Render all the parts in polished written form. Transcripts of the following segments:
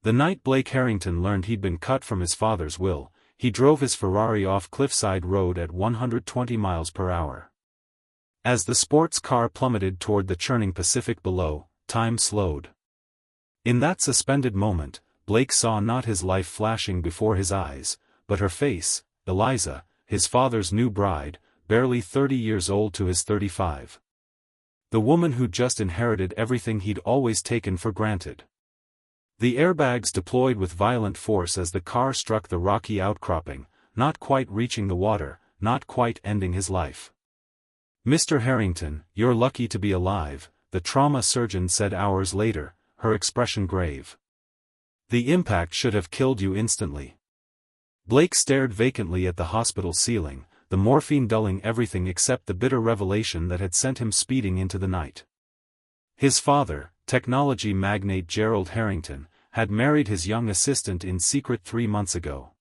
The night Blake Harrington learned he'd been cut from his father's will, he drove his Ferrari off Cliffside Road at 120 miles per hour. As the sports car plummeted toward the churning Pacific below, time slowed. In that suspended moment, Blake saw not his life flashing before his eyes, but her face, Eliza, his father's new bride, barely 30 years old to his 35. The woman who'd just inherited everything he'd always taken for granted. The airbags deployed with violent force as the car struck the rocky outcropping, not quite reaching the water, not quite ending his life. "Mr. Harrington, you're lucky to be alive," the trauma surgeon said hours later, her expression grave. "The impact should have killed you instantly." Blake stared vacantly at the hospital ceiling, the morphine dulling everything except the bitter revelation that had sent him speeding into the night. His father, technology magnate Gerald Harrington, had married his young assistant in secret 3 months ago.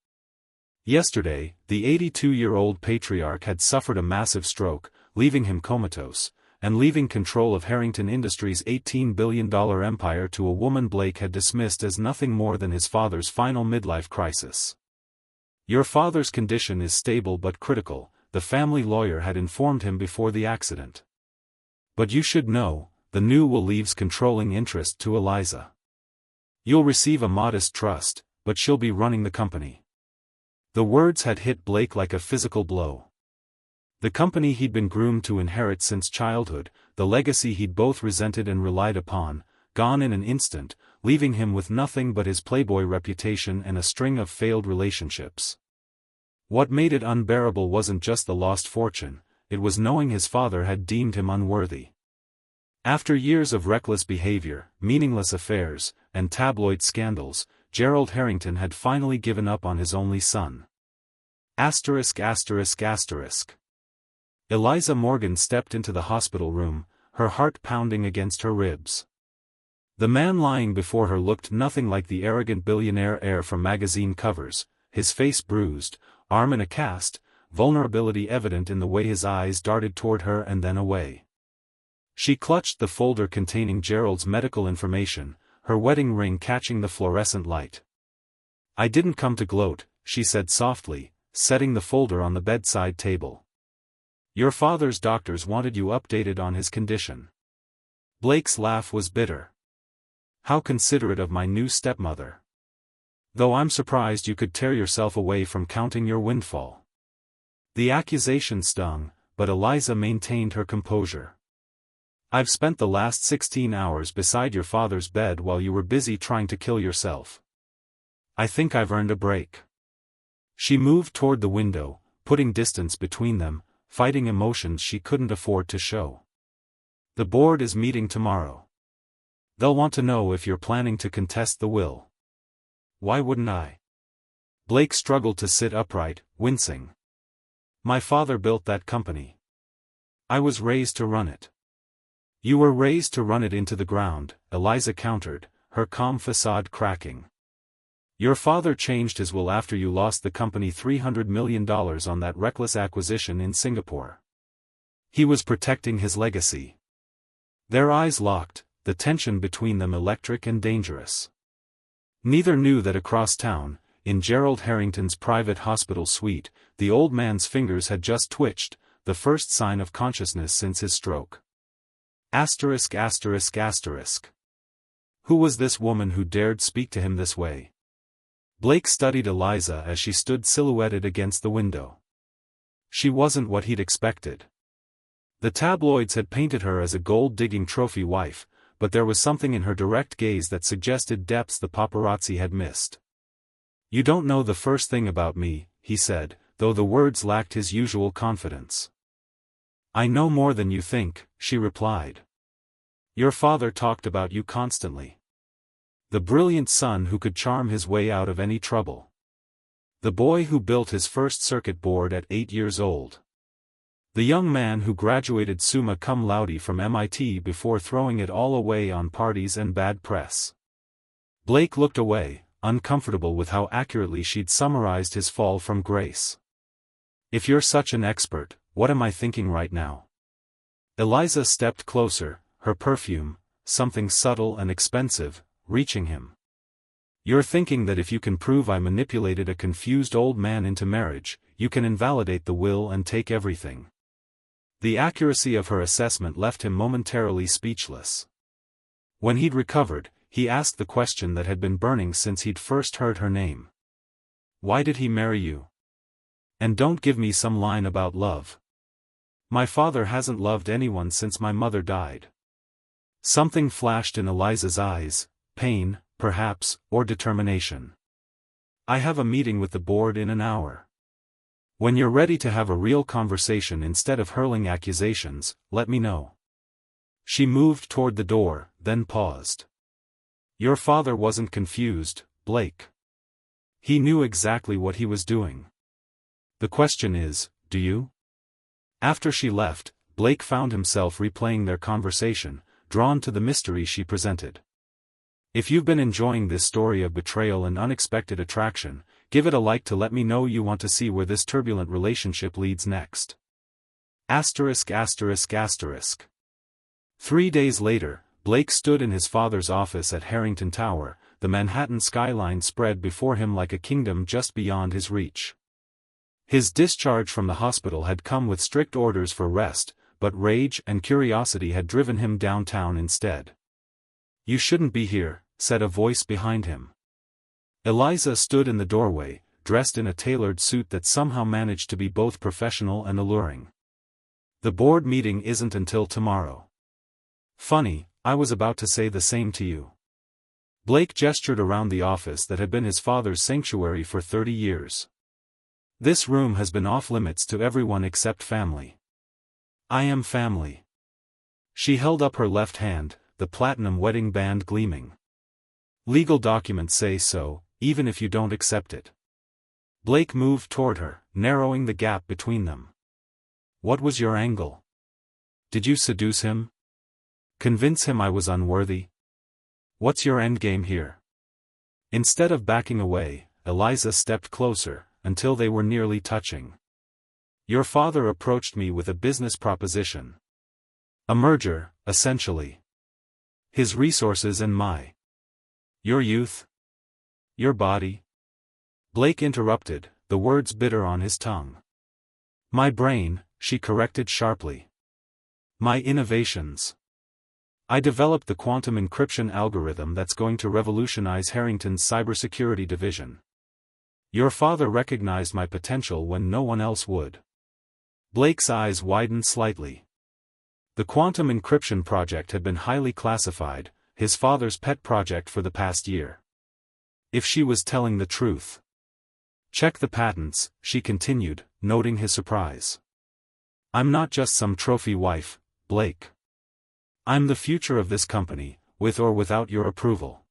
Yesterday, the 82-year-old patriarch had suffered a massive stroke, leaving him comatose, and leaving control of Harrington Industries' $18 billion empire to a woman Blake had dismissed as nothing more than his father's final midlife crisis. "Your father's condition is stable but critical," the family lawyer had informed him before the accident. "But you should know, the new will leaves controlling interest to Eliza. You'll receive a modest trust, but she'll be running the company." The words had hit Blake like a physical blow. The company he'd been groomed to inherit since childhood, the legacy he'd both resented and relied upon, gone in an instant, leaving him with nothing but his playboy reputation and a string of failed relationships. What made it unbearable wasn't just the lost fortune, it was knowing his father had deemed him unworthy. After years of reckless behavior, meaningless affairs, and tabloid scandals, Gerald Harrington had finally given up on his only son. Eliza Morgan stepped into the hospital room, her heart pounding against her ribs. The man lying before her looked nothing like the arrogant billionaire heir from magazine covers, his face bruised, arm in a cast, vulnerability evident in the way his eyes darted toward her and then away. She clutched the folder containing Gerald's medical information, her wedding ring catching the fluorescent light. "I didn't come to gloat," she said softly, setting the folder on the bedside table. "Your father's doctors wanted you updated on his condition." Blake's laugh was bitter. "How considerate of my new stepmother. Though I'm surprised you could tear yourself away from counting your windfall." The accusation stung, but Eliza maintained her composure. "I've spent the last 16 hours beside your father's bed while you were busy trying to kill yourself. I think I've earned a break." She moved toward the window, putting distance between them, fighting emotions she couldn't afford to show. "The board is meeting tomorrow. They'll want to know if you're planning to contest the will." "Why wouldn't I?" Blake struggled to sit upright, wincing. "My father built that company. I was raised to run it." "You were raised to run it into the ground," Eliza countered, her calm facade cracking. "Your father changed his will after you lost the company $300 million on that reckless acquisition in Singapore. He was protecting his legacy." Their eyes locked, the tension between them electric and dangerous. Neither knew that across town, in Gerald Harrington's private hospital suite, the old man's fingers had just twitched, the first sign of consciousness since his stroke. Who was this woman who dared speak to him this way? Blake studied Eliza as she stood silhouetted against the window. She wasn't what he'd expected. The tabloids had painted her as a gold-digging trophy wife, but there was something in her direct gaze that suggested depths the paparazzi had missed. "You don't know the first thing about me," he said, though the words lacked his usual confidence. "I know more than you think," she replied. "Your father talked about you constantly. The brilliant son who could charm his way out of any trouble. The boy who built his first circuit board at 8 years old. The young man who graduated summa cum laude from MIT before throwing it all away on parties and bad press." Blake looked away, uncomfortable with how accurately she'd summarized his fall from grace. "If you're such an expert, what am I thinking right now?" Eliza stepped closer, her perfume, something subtle and expensive, reaching him. You're thinking that if you can prove I manipulated a confused old man into marriage, you can invalidate the will and take everything. The accuracy of her assessment left him momentarily speechless. When he'd recovered, he asked the question that had been burning since he'd first heard her name. Why did he marry you? And don't give me some line about love. My father hasn't loved anyone since my mother died. Something flashed in Eliza's eyes, pain, perhaps, or determination. I have a meeting with the board in an hour. When you're ready to have a real conversation instead of hurling accusations, let me know. She moved toward the door, then paused. Your father wasn't confused, Blake. He knew exactly what he was doing. The question is, do you? After she left, Blake found himself replaying their conversation, drawn to the mystery she presented. If you've been enjoying this story of betrayal and unexpected attraction, give it a like to let me know you want to see where this turbulent relationship leads next. *****. 3 days later, Blake stood in his father's office at Harrington Tower, the Manhattan skyline spread before him like a kingdom just beyond his reach. His discharge from the hospital had come with strict orders for rest, but rage and curiosity had driven him downtown instead. You shouldn't be here, said a voice behind him. Eliza stood in the doorway, dressed in a tailored suit that somehow managed to be both professional and alluring. The board meeting isn't until tomorrow. Funny, I was about to say the same to you. Blake gestured around the office that had been his father's sanctuary for 30 years. This room has been off-limits to everyone except family. I am family. She held up her left hand, the platinum wedding band gleaming. Legal documents say so, even if you don't accept it. Blake moved toward her, narrowing the gap between them. What was your angle? Did you seduce him? Convince him I was unworthy? What's your endgame here? Instead of backing away, Eliza stepped closer, until they were nearly touching. Your father approached me with a business proposition. A merger, essentially. His resources and my. Your youth? Your body? Blake interrupted, the words bitter on his tongue. My brain, she corrected sharply. My innovations. I developed the quantum encryption algorithm that's going to revolutionize Harrington's cybersecurity division. Your father recognized my potential when no one else would. Blake's eyes widened slightly. The quantum encryption project had been highly classified, his father's pet project for the past year. If she was telling the truth. Check the patents, she continued, noting his surprise. I'm not just some trophy wife, Blake. I'm the future of this company, with or without your approval.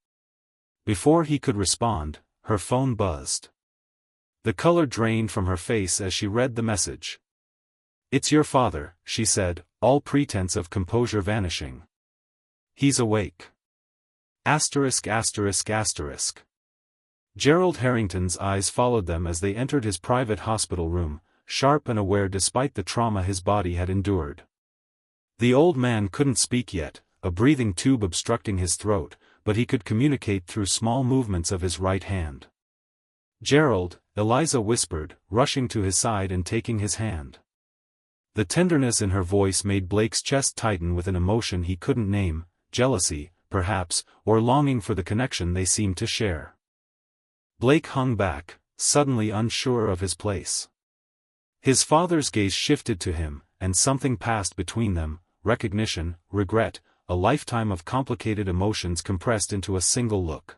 Before he could respond, her phone buzzed. The color drained from her face as she read the message. It's your father, she said, all pretense of composure vanishing. He's awake. *****. Gerald Harrington's eyes followed them as they entered his private hospital room, sharp and aware despite the trauma his body had endured. The old man couldn't speak yet, a breathing tube obstructing his throat, but he could communicate through small movements of his right hand. Gerald, Eliza whispered, rushing to his side and taking his hand. The tenderness in her voice made Blake's chest tighten with an emotion he couldn't name, jealousy, perhaps, or longing for the connection they seemed to share. Blake hung back, suddenly unsure of his place. His father's gaze shifted to him, and something passed between them, recognition, regret, a lifetime of complicated emotions compressed into a single look.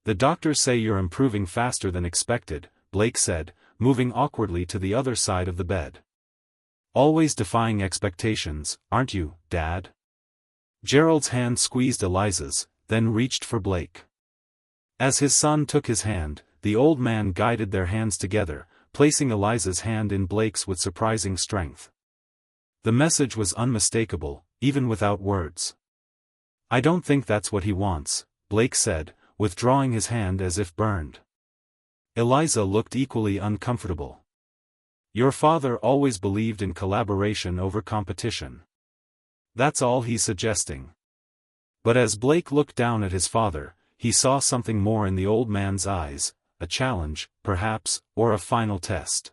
The doctors say you're improving faster than expected, Blake said, moving awkwardly to the other side of the bed. Always defying expectations, aren't you, Dad? Gerald's hand squeezed Eliza's, then reached for Blake. As his son took his hand, the old man guided their hands together, placing Eliza's hand in Blake's with surprising strength. The message was unmistakable, even without words. I don't think that's what he wants, Blake said, withdrawing his hand as if burned. Eliza looked equally uncomfortable. Your father always believed in collaboration over competition. That's all he's suggesting. But as Blake looked down at his father, he saw something more in the old man's eyes, a challenge, perhaps, or a final test.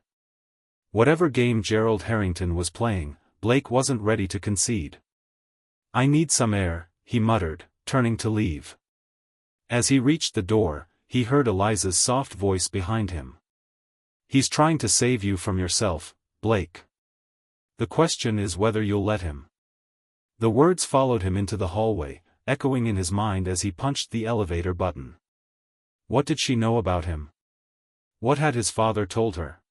Whatever game Gerald Harrington was playing, Blake wasn't ready to concede. "I need some air," he muttered, turning to leave. As he reached the door, he heard Eliza's soft voice behind him. "He's trying to save you from yourself, Blake. The question is whether you'll let him." The words followed him into the hallway, echoing in his mind as he punched the elevator button. What did she know about him? What had his father told her?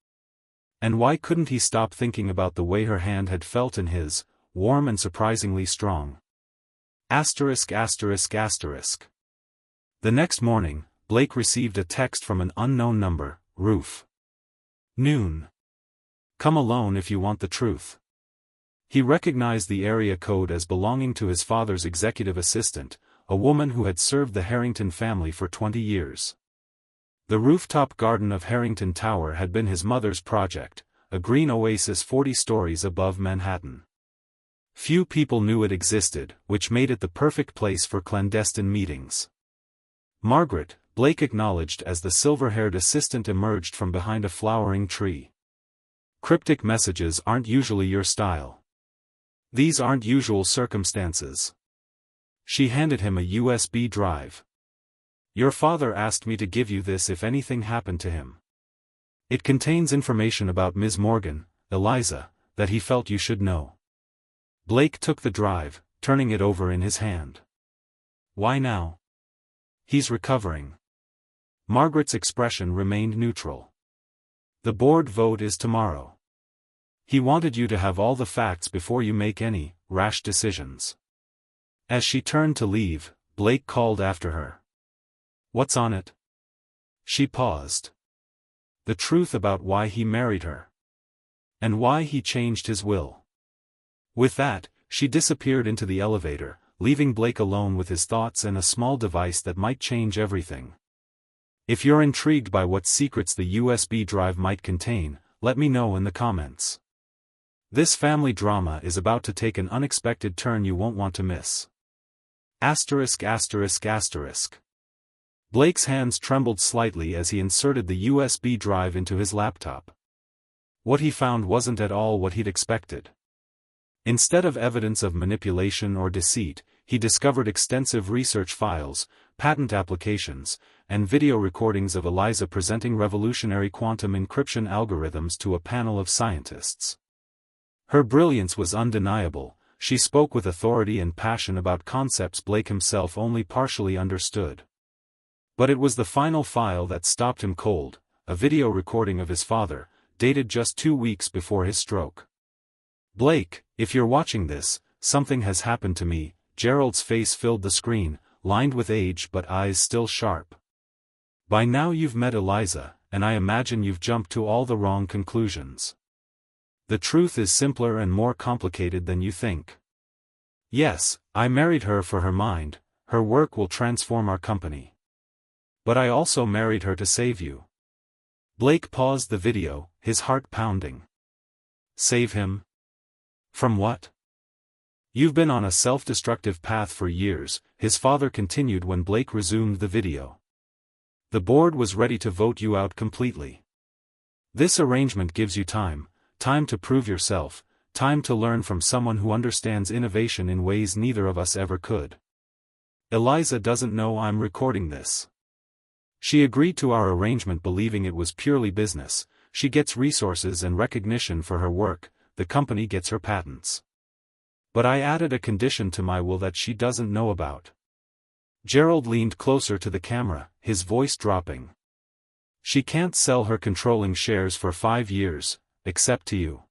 And why couldn't he stop thinking about the way her hand had felt in his, warm and surprisingly strong? ******. The next morning, Blake received a text from an unknown number, Roof. Noon. Come alone if you want the truth. He recognized the area code as belonging to his father's executive assistant, a woman who had served the Harrington family for 20 years. The rooftop garden of Harrington Tower had been his mother's project, a green oasis 40 stories above Manhattan. Few people knew it existed, which made it the perfect place for clandestine meetings. Margaret, Blake acknowledged as the silver-haired assistant emerged from behind a flowering tree. Cryptic messages aren't usually your style. These aren't usual circumstances. She handed him a USB drive. Your father asked me to give you this if anything happened to him. It contains information about Ms. Morgan, Eliza, that he felt you should know. Blake took the drive, turning it over in his hand. Why now? He's recovering. Margaret's expression remained neutral. The board vote is tomorrow. He wanted you to have all the facts before you make any rash decisions. As she turned to leave, Blake called after her. What's on it? She paused. The truth about why he married her. And why he changed his will. With that, she disappeared into the elevator, leaving Blake alone with his thoughts and a small device that might change everything. If you're intrigued by what secrets the USB drive might contain, let me know in the comments. This family drama is about to take an unexpected turn you won't want to miss. *****. Blake's hands trembled slightly as he inserted the USB drive into his laptop. What he found wasn't at all what he'd expected. Instead of evidence of manipulation or deceit, he discovered extensive research files, patent applications, and video recordings of Eliza presenting revolutionary quantum encryption algorithms to a panel of scientists. Her brilliance was undeniable. She spoke with authority and passion about concepts Blake himself only partially understood. But it was the final file that stopped him cold, a video recording of his father, dated just 2 weeks before his stroke. Blake, if you're watching this, something has happened to me. Gerald's face filled the screen, lined with age but eyes still sharp. By now you've met Eliza, and I imagine you've jumped to all the wrong conclusions. The truth is simpler and more complicated than you think. Yes, I married her for her mind. Her work will transform our company. But I also married her to save you. Blake paused the video, his heart pounding. Save him? From what? You've been on a self-destructive path for years, his father continued when Blake resumed the video. The board was ready to vote you out completely. This arrangement gives you time to prove yourself, time to learn from someone who understands innovation in ways neither of us ever could. Eliza doesn't know I'm recording this. She agreed to our arrangement believing it was purely business. She gets resources and recognition for her work, the company gets her patents. But I added a condition to my will that she doesn't know about. Gerald leaned closer to the camera, his voice dropping. She can't sell her controlling shares for 5 years, except to you.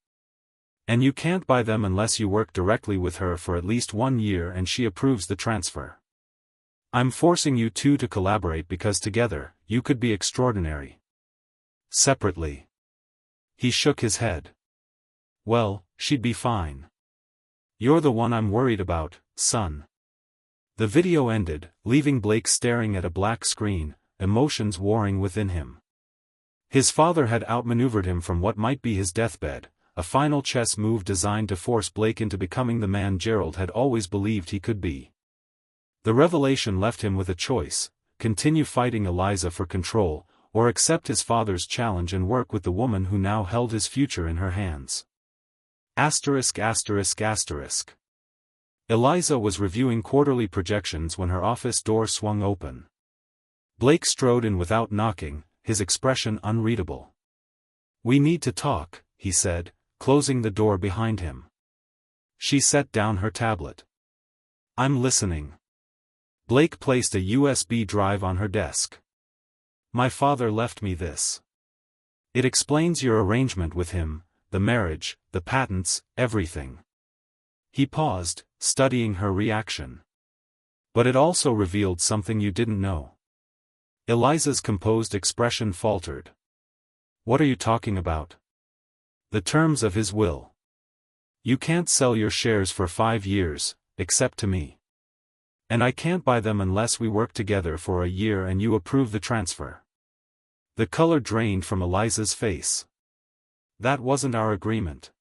And you can't buy them unless you work directly with her for at least 1 year and she approves the transfer. I'm forcing you two to collaborate because together, you could be extraordinary. Separately. He shook his head. Well, she'd be fine. You're the one I'm worried about, son. The video ended, leaving Blake staring at a black screen, emotions warring within him. His father had outmaneuvered him from what might be his deathbed, a final chess move designed to force Blake into becoming the man Gerald had always believed he could be. The revelation left him with a choice: continue fighting Eliza for control, or accept his father's challenge and work with the woman who now held his future in her hands. *****. Eliza was reviewing quarterly projections when her office door swung open. Blake strode in without knocking, his expression unreadable. "We need to talk," he said, closing the door behind him. She set down her tablet. "I'm listening." Blake placed a USB drive on her desk. "My father left me this. It explains your arrangement with him, the marriage, the patents, everything." He paused, studying her reaction. "But it also revealed something you didn't know." Eliza's composed expression faltered. "What are you talking about?" "The terms of his will. You can't sell your shares for 5 years, except to me. And I can't buy them unless we work together for a year and you approve the transfer." The color drained from Eliza's face. "That wasn't our agreement.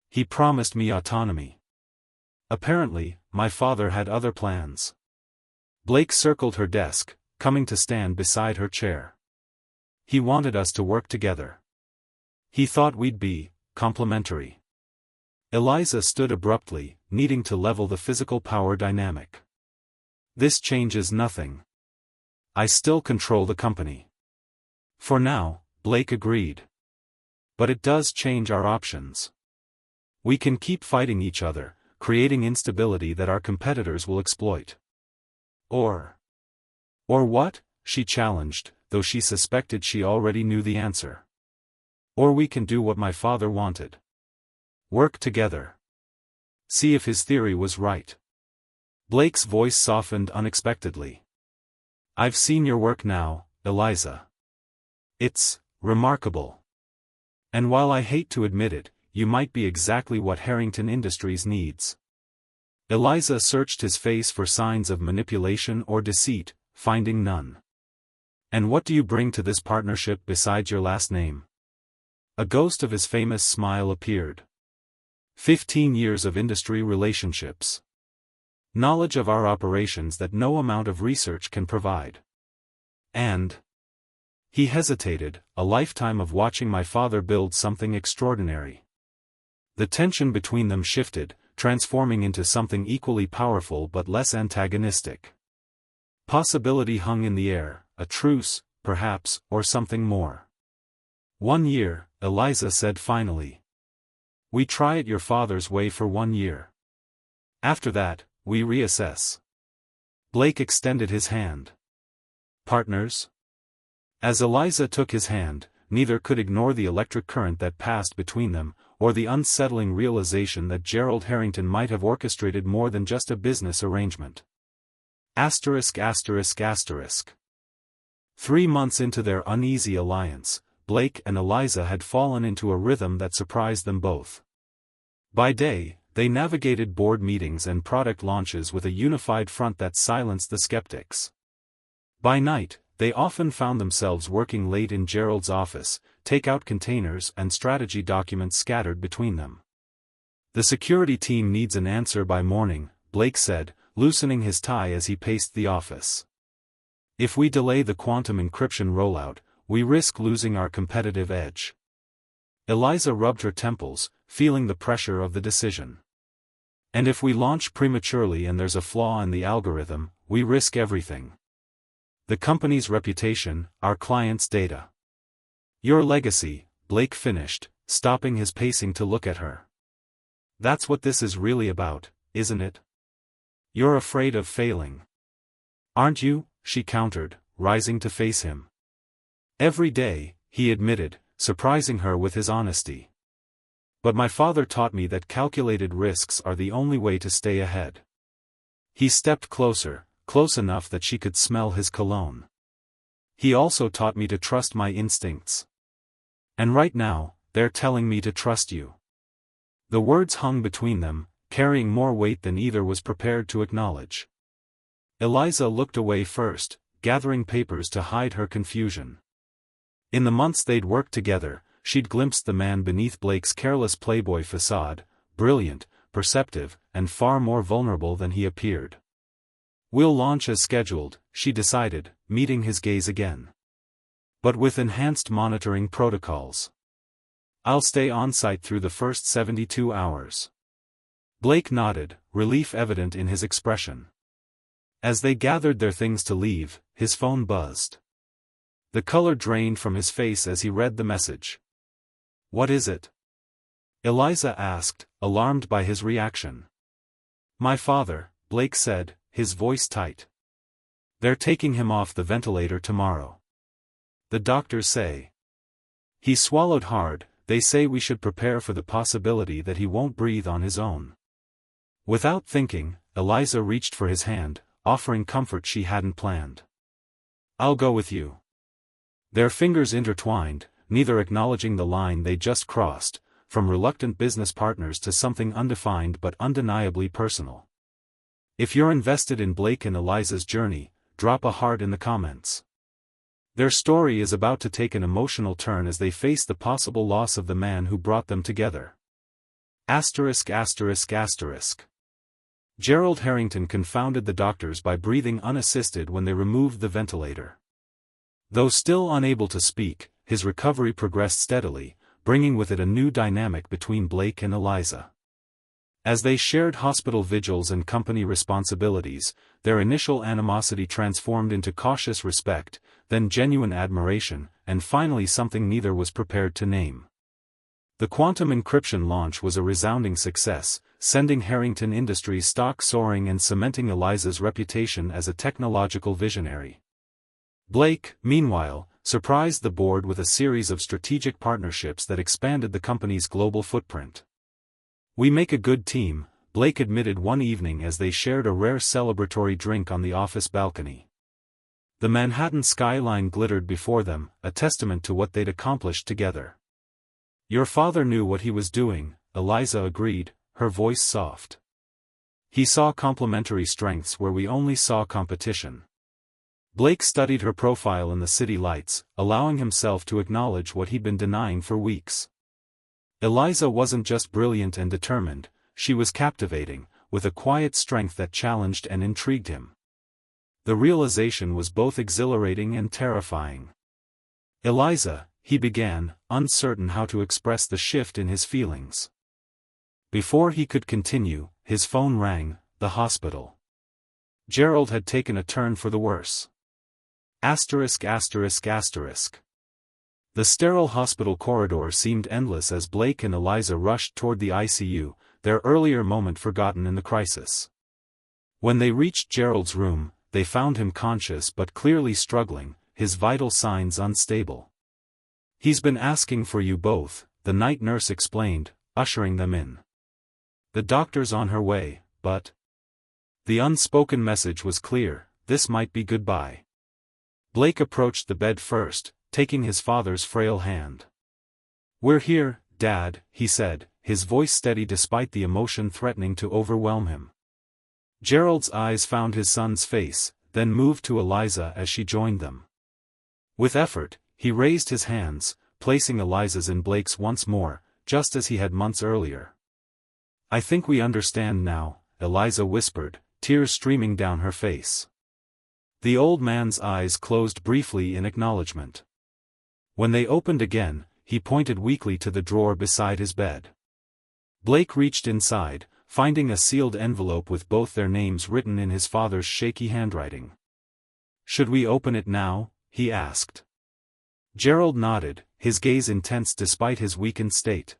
He promised me autonomy." Apparently, my father had other plans. Blake circled her desk, coming to stand beside her chair. "He wanted us to work together. He thought we'd be complementary." Eliza stood abruptly, needing to level the physical power dynamic. "This changes nothing. I still control the company." "For now," Blake agreed. "But it does change our options. We can keep fighting each other, creating instability that our competitors will exploit. Or what?" she challenged, though she suspected she already knew the answer. "Or we can do what my father wanted. Work together. See if his theory was right." Blake's voice softened unexpectedly. "I've seen your work now, Eliza. It's remarkable. And while I hate to admit it, you might be exactly what Harrington Industries needs." Eliza searched his face for signs of manipulation or deceit, finding none. "And what do you bring to this partnership besides your last name?" A ghost of his famous smile appeared. 15 years of industry relationships. Knowledge of our operations that no amount of research can provide. And he hesitated, a lifetime of watching my father build something extraordinary. The tension between them shifted, transforming into something equally powerful but less antagonistic. Possibility hung in the air, a truce, perhaps, or something more. 1 year, Eliza said finally. "We try it your father's way for 1 year. After that, we reassess." Blake extended his hand. "Partners?" As Eliza took his hand, neither could ignore the electric current that passed between them, or the unsettling realization that Gerald Harrington might have orchestrated more than just a business arrangement. ****. 3 months into their uneasy alliance, Blake and Eliza had fallen into a rhythm that surprised them both. By day, they navigated board meetings and product launches with a unified front that silenced the skeptics. By night, they often found themselves working late in Gerald's office, takeout containers and strategy documents scattered between them. "The security team needs an answer by morning," Blake said, loosening his tie as he paced the office. "If we delay the quantum encryption rollout, we risk losing our competitive edge." Eliza rubbed her temples, feeling the pressure of the decision. "And if we launch prematurely and there's a flaw in the algorithm, we risk everything. The company's reputation, our clients' data. Your legacy," Blake finished, stopping his pacing to look at her. "That's what this is really about, isn't it? You're afraid of failing. Aren't you?" she countered, rising to face him. "Every day," he admitted, surprising her with his honesty. "But my father taught me that calculated risks are the only way to stay ahead." He stepped closer, close enough that she could smell his cologne. "He also taught me to trust my instincts. And right now, they're telling me to trust you." The words hung between them, carrying more weight than either was prepared to acknowledge. Eliza looked away first, gathering papers to hide her confusion. In the months they'd worked together, she'd glimpsed the man beneath Blake's careless playboy facade, brilliant, perceptive, and far more vulnerable than he appeared. We'll launch as scheduled, she decided, meeting his gaze again. But with enhanced monitoring protocols. I'll stay on-site through the first 72 hours. Blake nodded, relief evident in his expression. As they gathered their things to leave, his phone buzzed. The color drained from his face as he read the message. "What is it?" Eliza asked, alarmed by his reaction. "My father," Blake said, his voice tight. "They're taking him off the ventilator tomorrow. The doctors say." He swallowed hard. "They say we should prepare for the possibility that he won't breathe on his own." Without thinking, Eliza reached for his hand, offering comfort she hadn't planned. "I'll go with you." Their fingers intertwined, neither acknowledging the line they just crossed, from reluctant business partners to something undefined but undeniably personal. If you're invested in Blake and Eliza's journey, drop a heart in the comments. Their story is about to take an emotional turn as they face the possible loss of the man who brought them together. *****. Gerald Harrington confounded the doctors by breathing unassisted when they removed the ventilator. Though still unable to speak, his recovery progressed steadily, bringing with it a new dynamic between Blake and Eliza. As they shared hospital vigils and company responsibilities, their initial animosity transformed into cautious respect, then genuine admiration, and finally something neither was prepared to name. The quantum encryption launch was a resounding success, sending Harrington Industries stock soaring and cementing Eliza's reputation as a technological visionary. Blake, meanwhile, surprised the board with a series of strategic partnerships that expanded the company's global footprint. "We make a good team," Blake admitted one evening as they shared a rare celebratory drink on the office balcony. The Manhattan skyline glittered before them, a testament to what they'd accomplished together. "Your father knew what he was doing," Eliza agreed, her voice soft. "He saw complementary strengths where we only saw competition." Blake studied her profile in the city lights, allowing himself to acknowledge what he'd been denying for weeks. Eliza wasn't just brilliant and determined, she was captivating, with a quiet strength that challenged and intrigued him. The realization was both exhilarating and terrifying. "Eliza," he began, uncertain how to express the shift in his feelings. Before he could continue, his phone rang. The hospital. Gerald had taken a turn for the worse. *****. The sterile hospital corridor seemed endless as Blake and Eliza rushed toward the ICU, their earlier moment forgotten in the crisis. When they reached Gerald's room, they found him conscious but clearly struggling, his vital signs unstable. "He's been asking for you both," the night nurse explained, ushering them in. "The doctor's on her way, but..." The unspoken message was clear, this might be goodbye. Blake approached the bed first, taking his father's frail hand. "We're here, Dad," he said, his voice steady despite the emotion threatening to overwhelm him. Gerald's eyes found his son's face, then moved to Eliza as she joined them. With effort, he raised his hands, placing Eliza's in Blake's once more, just as he had months earlier. "I think we understand now," Eliza whispered, tears streaming down her face. The old man's eyes closed briefly in acknowledgement. When they opened again, he pointed weakly to the drawer beside his bed. Blake reached inside, finding a sealed envelope with both their names written in his father's shaky handwriting. "Should we open it now?" he asked. Gerald nodded, his gaze intense despite his weakened state.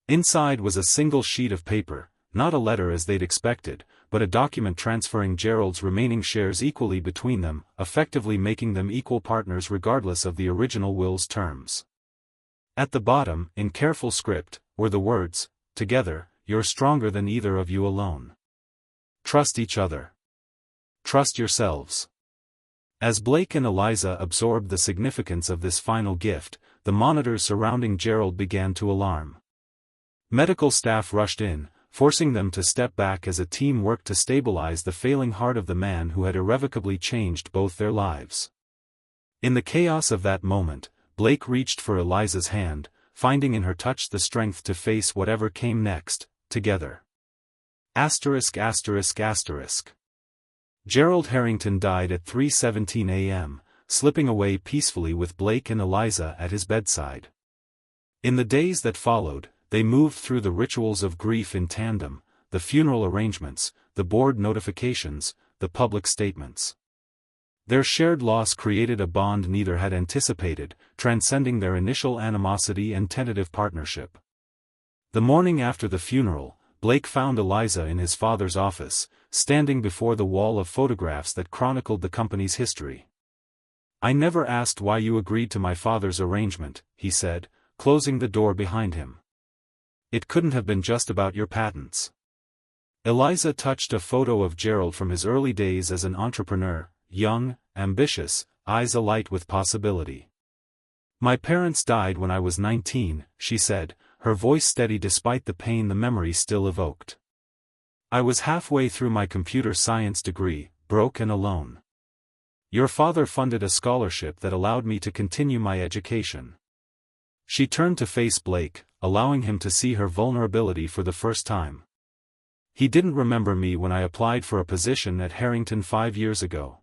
Inside was a single sheet of paper, not a letter as they'd expected, but a document transferring Gerald's remaining shares equally between them, effectively making them equal partners regardless of the original will's terms. At the bottom, in careful script, were the words, "Together, you're stronger than either of you alone. Trust each other. Trust yourselves." As Blake and Eliza absorbed the significance of this final gift, the monitors surrounding Gerald began to alarm. Medical staff rushed in, forcing them to step back as a team worked to stabilize the failing heart of the man who had irrevocably changed both their lives. In the chaos of that moment, Blake reached for Eliza's hand, finding in her touch the strength to face whatever came next, together. ****. Gerald Harrington died at 3:17 a.m., slipping away peacefully with Blake and Eliza at his bedside. In the days that followed, they moved through the rituals of grief in tandem, the funeral arrangements, the board notifications, the public statements. Their shared loss created a bond neither had anticipated, transcending their initial animosity and tentative partnership. The morning after the funeral, Blake found Eliza in his father's office, standing before the wall of photographs that chronicled the company's history. "I never asked why you agreed to my father's arrangement," he said, closing the door behind him. "It couldn't have been just about your patents." Eliza touched a photo of Gerald from his early days as an entrepreneur, young, ambitious, eyes alight with possibility. "My parents died when I was 19, she said, her voice steady despite the pain the memory still evoked. "I was halfway through my computer science degree, broke and alone. Your father funded a scholarship that allowed me to continue my education." She turned to face Blake, allowing him to see her vulnerability for the first time. "He didn't remember me when I applied for a position at Harrington 5 years ago.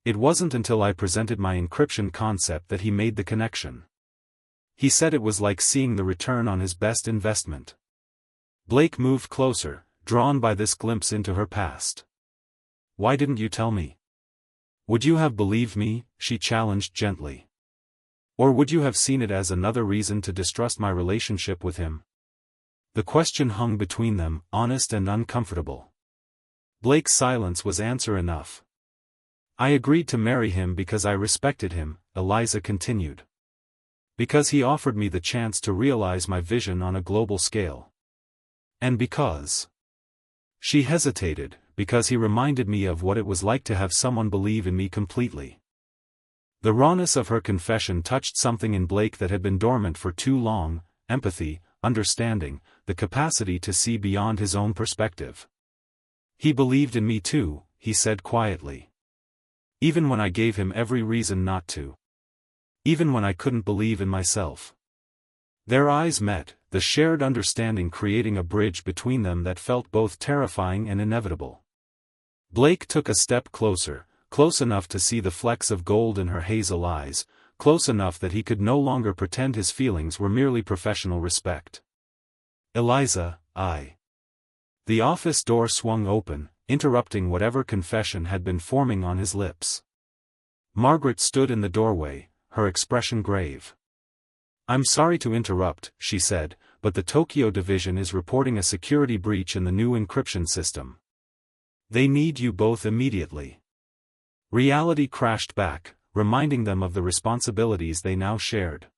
It wasn't until I presented my encryption concept that he made the connection. He said it was like seeing the return on his best investment." Blake moved closer, drawn by this glimpse into her past. "Why didn't you tell me? Would you have believed me?" she challenged gently. "Or would you have seen it as another reason to distrust my relationship with him?" The question hung between them, honest and uncomfortable. Blake's silence was answer enough. "I agreed to marry him because I respected him," Eliza continued. "Because he offered me the chance to realize my vision on a global scale. And because..." She hesitated, "because he reminded me of what it was like to have someone believe in me completely." The rawness of her confession touched something in Blake that had been dormant for too long: empathy, understanding, the capacity to see beyond his own perspective. "He believed in me too," he said quietly. "Even when I gave him every reason not to. Even when I couldn't believe in myself." Their eyes met, the shared understanding creating a bridge between them that felt both terrifying and inevitable. Blake took a step closer, close enough to see the flecks of gold in her hazel eyes, close enough that he could no longer pretend his feelings were merely professional respect. "Eliza, The office door swung open, interrupting whatever confession had been forming on his lips. Margaret stood in the doorway, her expression grave. "I'm sorry to interrupt," she said, "but the Tokyo division is reporting a security breach in the new encryption system. They need you both immediately." Reality crashed back, reminding them of the responsibilities they now shared.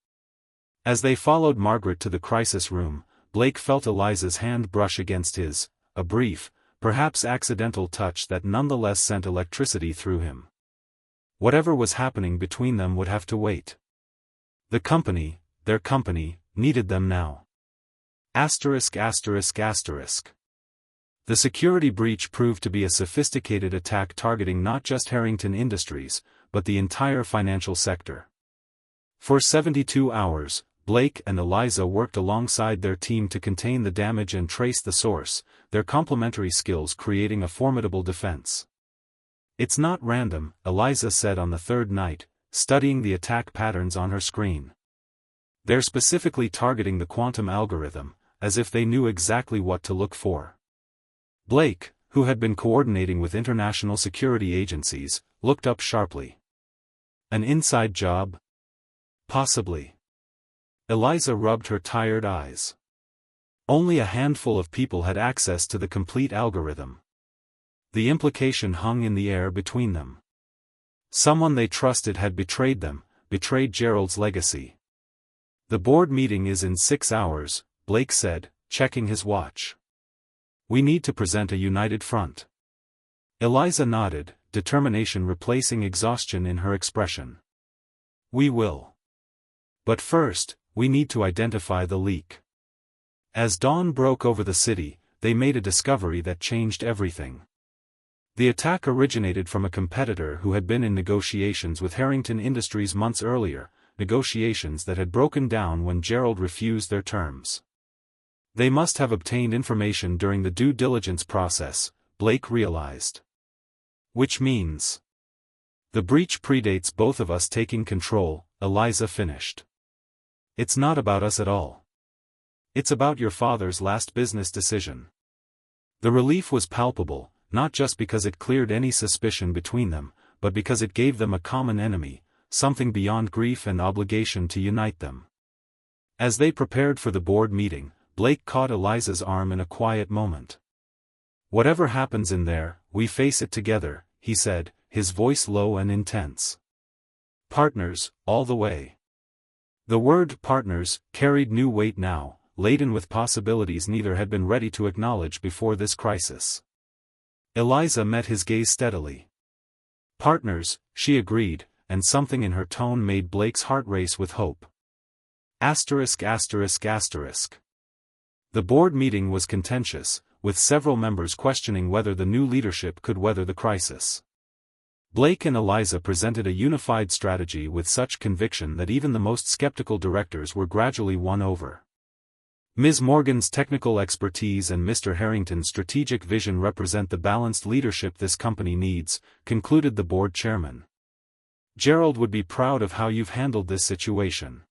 As they followed Margaret to the crisis room, Blake felt Eliza's hand brush against his, a brief, perhaps accidental touch that nonetheless sent electricity through him. Whatever was happening between them would have to wait. The company, their company, needed them now. ******. The security breach proved to be a sophisticated attack targeting not just Harrington Industries, but the entire financial sector. For 72 hours, Blake and Eliza worked alongside their team to contain the damage and trace the source, their complementary skills creating a formidable defense. "It's not random," Eliza said on the third night, studying the attack patterns on her screen. "They're specifically targeting the quantum algorithm, as if they knew exactly what to look for." Blake, who had been coordinating with international security agencies, looked up sharply. "An inside job? Possibly." Eliza rubbed her tired eyes. Only a handful of people had access to the complete algorithm. The implication hung in the air between them. Someone they trusted had betrayed them, betrayed Gerald's legacy. "The board meeting is in 6 hours, Blake said, checking his watch. "We need to present a united front." Eliza nodded, determination replacing exhaustion in her expression. "We will. But first, we need to identify the leak." As dawn broke over the city, they made a discovery that changed everything. The attack originated from a competitor who had been in negotiations with Harrington Industries months earlier, negotiations that had broken down when Gerald refused their terms. They must have obtained information during the due diligence process, Blake realized. Which means the breach predates both of us taking control, Eliza finished. It's not about us at all. It's about your father's last business decision. The relief was palpable, not just because it cleared any suspicion between them, but because it gave them a common enemy, something beyond grief and obligation to unite them. As they prepared for the board meeting, Blake caught Eliza's arm in a quiet moment. Whatever happens in there, we face it together, he said, his voice low and intense. Partners, all the way. The word partners carried new weight now, laden with possibilities neither had been ready to acknowledge before this crisis. Eliza met his gaze steadily. Partners, she agreed, and something in her tone made Blake's heart race with hope. Asterisk asterisk asterisk. The board meeting was contentious, with several members questioning whether the new leadership could weather the crisis. Blake and Eliza presented a unified strategy with such conviction that even the most skeptical directors were gradually won over. Ms. Morgan's technical expertise and Mr. Harrington's strategic vision represent the balanced leadership this company needs, concluded the board chairman. Gerald would be proud of how you've handled this situation.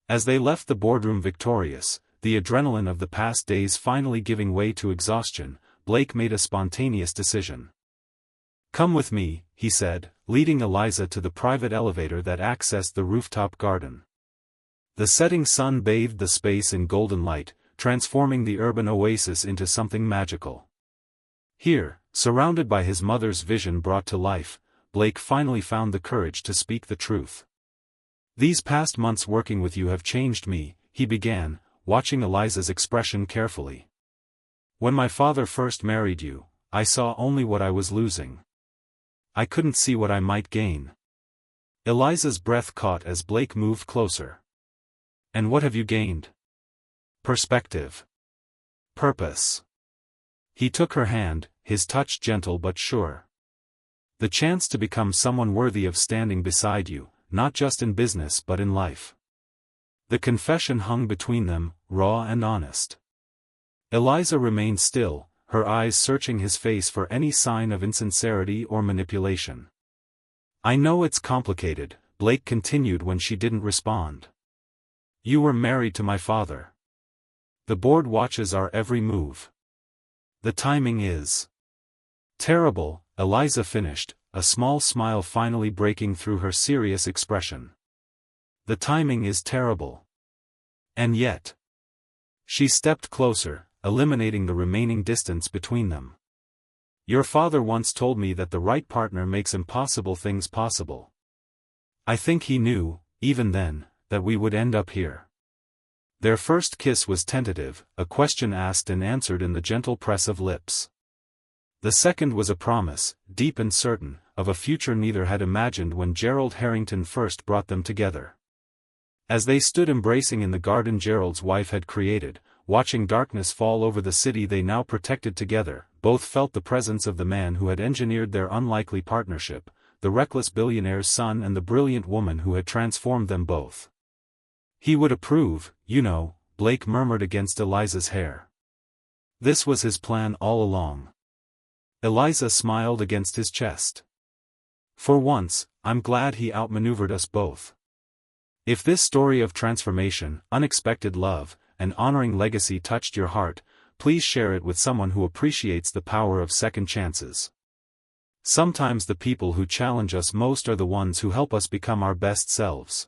As they left the boardroom victorious, the adrenaline of the past days finally giving way to exhaustion, Blake made a spontaneous decision. Come with me, he said, leading Eliza to the private elevator that accessed the rooftop garden. The setting sun bathed the space in golden light, transforming the urban oasis into something magical. Here, surrounded by his mother's vision brought to life, Blake finally found the courage to speak the truth. These past months working with you have changed me, he began, watching Eliza's expression carefully. When my father first married you, I saw only what I was losing. I couldn't see what I might gain. Eliza's breath caught as Blake moved closer. And what have you gained? Perspective. Purpose. He took her hand, his touch gentle but sure. The chance to become someone worthy of standing beside you, not just in business but in life. The confession hung between them, raw and honest. Eliza remained still, her eyes searching his face for any sign of insincerity or manipulation. I know it's complicated, Blake continued when she didn't respond. You were married to my father. The board watches our every move. The timing is terrible, Eliza finished, a small smile finally breaking through her serious expression. The timing is terrible. And yet. She stepped closer, eliminating the remaining distance between them. Your father once told me that the right partner makes impossible things possible. I think he knew, even then, that we would end up here. Their first kiss was tentative, a question asked and answered in the gentle press of lips. The second was a promise, deep and certain, of a future neither had imagined when Gerald Harrington first brought them together. As they stood embracing in the garden Gerald's wife had created, watching darkness fall over the city they now protected together, both felt the presence of the man who had engineered their unlikely partnership, the reckless billionaire's son and the brilliant woman who had transformed them both. He would approve, you know, Blake murmured against Eliza's hair. This was his plan all along. Eliza smiled against his chest. For once, I'm glad he outmaneuvered us both. If this story of transformation, unexpected love, and honoring legacy touched your heart, please share it with someone who appreciates the power of second chances. Sometimes the people who challenge us most are the ones who help us become our best selves.